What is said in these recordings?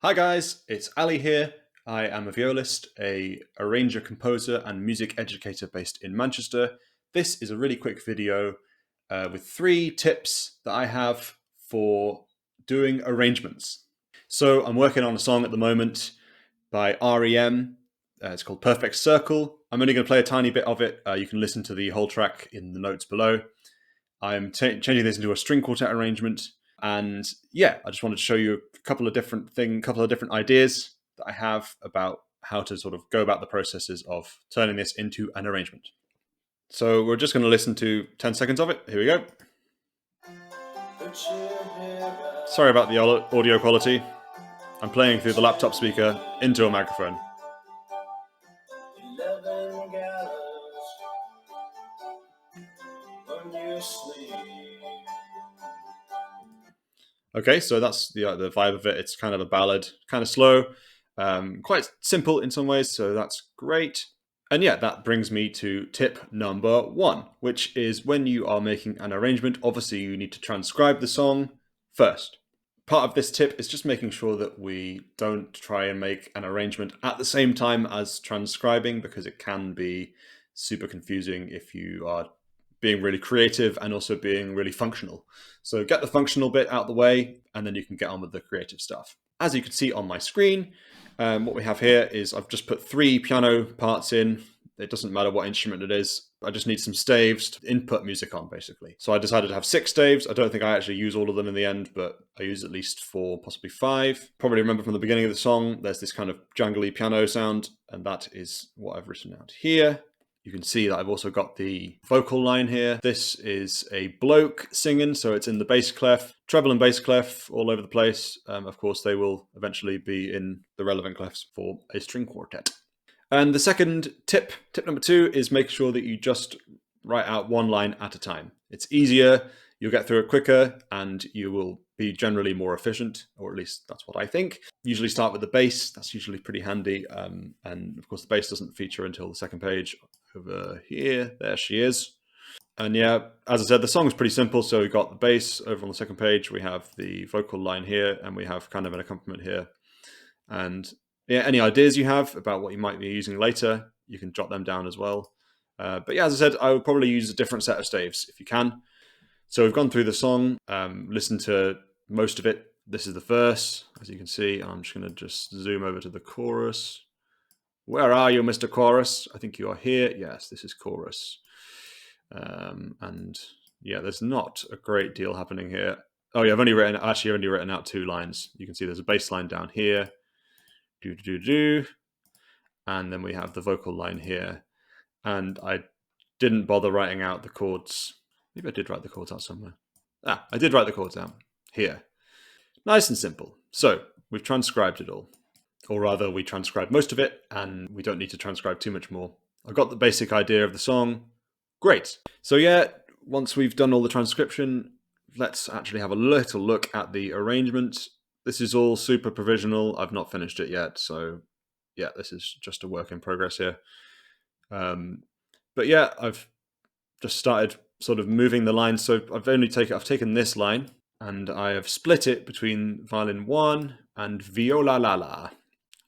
Hi guys, it's Ali here. I am a violist, a arranger, composer, and music educator based in Manchester. This is a really quick video with 3 tips that I have for doing arrangements. So I'm working on a song at the moment by REM. It's called Perfect Circle. I'm only going to play a tiny bit of it. You can listen to the whole track in the notes below. I'm changing this into a string quartet arrangement. And yeah, I just wanted to show you a couple of different ideas that I have about how to sort of go about the processes of turning this into an arrangement. So we're just going to listen to 10 seconds of it. Here we go. Sorry about the audio quality. I'm playing through the laptop speaker into a microphone. Okay, so that's the vibe of it. It's kind of a ballad, kind of slow, quite simple in some ways, so that's great. And yeah, that brings me to tip number 1, which is when you are making an arrangement, obviously you need to transcribe the song first. Part of this tip is just making sure that we don't try and make an arrangement at the same time as transcribing, because it can be super confusing if you are being really creative and also being really functional. So get the functional bit out of the way, and then you can get on with the creative stuff. As you can see on my screen, what we have here is I've just put 3 piano parts in. It doesn't matter what instrument it is. I just need some staves to input music on, basically. So I decided to have 6 staves. I don't think I actually use all of them in the end, but I use at least 4, possibly 5. Probably remember from the beginning of the song, there's this kind of jangly piano sound, and that is what I've written out here. You can see that I've also got the vocal line here. This is a bloke singing, so it's in the bass clef, treble and bass clef all over the place. Of course, they will eventually be in the relevant clefs for a string quartet. And the second tip number 2, is make sure that you just write out one line at a time. It's easier, you'll get through it quicker, and you will be generally more efficient, or at least that's what I think. Usually start with the bass, that's usually pretty handy, and of course the bass doesn't feature until the second page. Over here, there she is. And yeah, as I said, the song's pretty simple. So we've got the bass over on the second page, we have the vocal line here, and we have kind of an accompaniment here. And yeah, any ideas you have about what you might be using later, you can jot them down as well. But yeah, as I said, I would probably use a different set of staves if you can. So we've gone through the song, listened to most of it. This is the verse, as you can see. I'm just going to zoom over to the chorus. Where are you, Mr. Chorus? I think you are here. Yes, this is chorus. And yeah, there's not a great deal happening here. Oh yeah, I've only written out 2 lines. You can see there's a bass line down here. And then we have the vocal line here. And I didn't bother writing out the chords. Maybe I did write the chords out somewhere. I did write the chords out here. Nice and simple. So we've transcribed it all. Or rather, we transcribed most of it, and we don't need to transcribe too much more. I've got the basic idea of the song. Great. So yeah, once we've done all the transcription, let's actually have a little look at the arrangement. This is all super provisional. I've not finished it yet, so yeah, this is just a work in progress here. But yeah, I've just started sort of moving the lines. So I've taken this line, and I have split it between violin 1 and viola la la,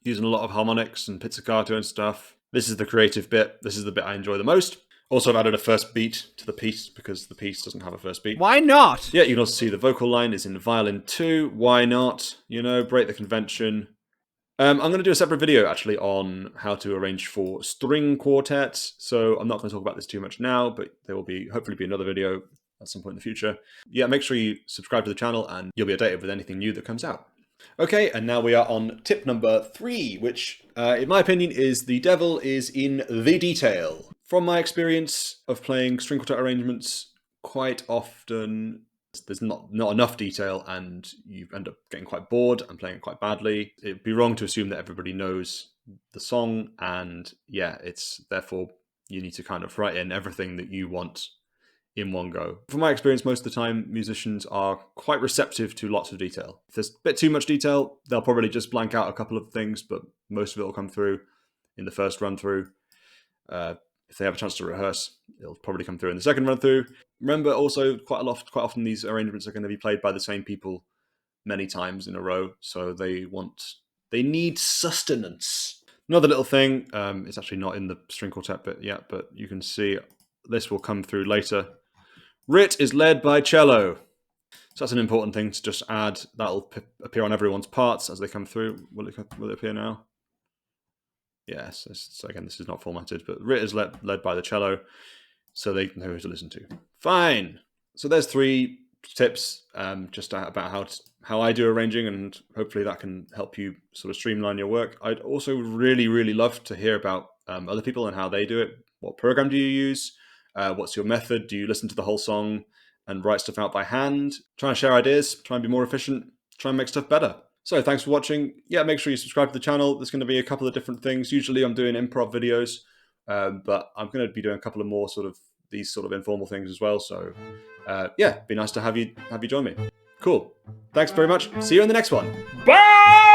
using a lot of harmonics and pizzicato and stuff. This is the creative bit. This is the bit I enjoy the most. Also, I've added a first beat to the piece because the piece doesn't have a first beat. Why not? Yeah, you can also see the vocal line is in violin 2. Why not? You know, break the convention. I'm going to do a separate video actually on how to arrange for string quartets. So I'm not going to talk about this too much now, but there will hopefully be another video at some point in the future. Yeah, make sure you subscribe to the channel and you'll be updated with anything new that comes out. Okay, and now we are on tip number 3, which, in my opinion, is the devil is in the detail. From my experience of playing string quartet arrangements, quite often there's not enough detail, and you end up getting quite bored and playing it quite badly. It'd be wrong to assume that everybody knows the song, and yeah, it's therefore you need to kind of write in everything that you want in one go. From my experience, most of the time, musicians are quite receptive to lots of detail. If there's a bit too much detail, they'll probably just blank out a couple of things, but most of it will come through in the first run through. If they have a chance to rehearse, it'll probably come through in the second run through. Remember also, quite often these arrangements are going to be played by the same people many times in a row, so they want They need sustenance. Another little thing, it's actually not in the string quartet bit yet, but you can see this will come through later. Rit is led by cello. So that's an important thing to just add. That'll appear on everyone's parts as they come through. Will it appear now? Yes. So again, this is not formatted, but Rit is led by the cello, so they know who to listen to. Fine. So there's 3 tips just about how I do arranging, and hopefully that can help you sort of streamline your work. I'd also really, really love to hear about other people and how they do it. What program do you use? What's your method? Do you listen to the whole song and write stuff out by hand? Try and share ideas, try and be more efficient, try and make stuff better. So thanks for watching. Yeah, make sure you subscribe to the channel. There's going to be a couple of different things. Usually I'm doing improv videos, but I'm going to be doing a couple of more these sort of informal things as well. So yeah, it'd be nice to have you join me. Cool. Thanks very much. See you in the next one. Bye!